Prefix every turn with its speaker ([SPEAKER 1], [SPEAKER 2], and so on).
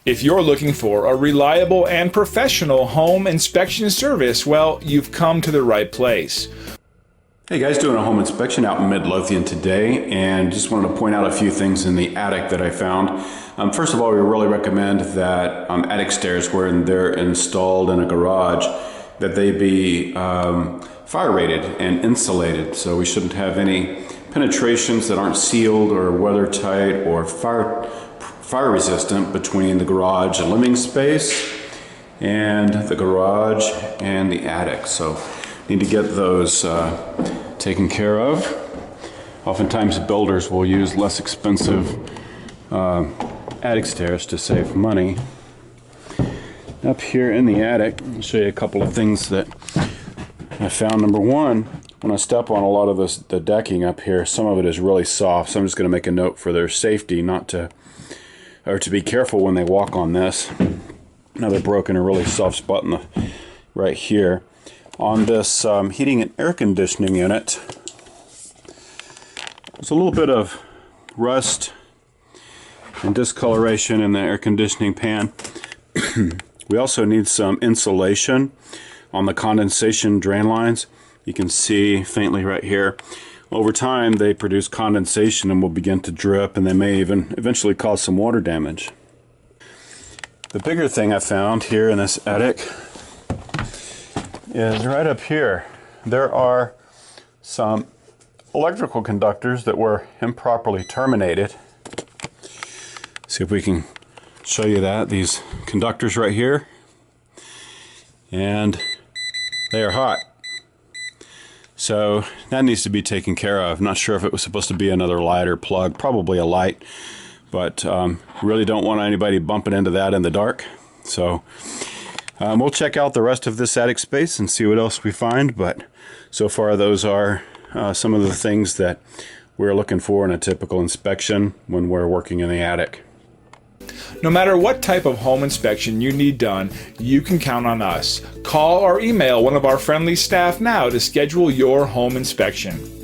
[SPEAKER 1] If you're looking for a reliable and professional home inspection service, well, you've come to the right place.
[SPEAKER 2] Hey guys, doing a home inspection out in Midlothian today, and just wanted to point out a few things in the attic that I found. First of all, we really recommend that attic stairs, when they're installed in a garage, that they be fire rated and insulated. So we shouldn't have any penetrations that aren't sealed or weather tight or fire resistant between the garage and living space and the garage and the attic. So need to get those taken care of. Oftentimes builders will use less expensive attic stairs to save money. Up here in the attic, I'll show you a couple of things that I found. Number one, when I step on a lot of the decking up here, some of it is really soft, so I'm just going to make a note for their safety to be careful when they walk on this. Another broken and really soft spot right here. On this heating and air conditioning unit, there's a little bit of rust and discoloration in the air conditioning pan. We also need some insulation on the condensation drain lines. You can see faintly right here. Over time, they produce condensation and will begin to drip, and they may even eventually cause some water damage. The bigger thing I found here in this attic is right up here. There are some electrical conductors that were improperly terminated. See if we can show you that. These conductors right here, and they are hot. So that needs to be taken care of. Not sure if it was supposed to be another light or plug, probably a light, but really don't want anybody bumping into that in the dark. So we'll check out the rest of this attic space and see what else we find, but so far those are some of the things that we're looking for in a typical inspection when we're working in the attic.
[SPEAKER 1] No matter what type of home inspection you need done, you can count on us. Call or email one of our friendly staff now to schedule your home inspection.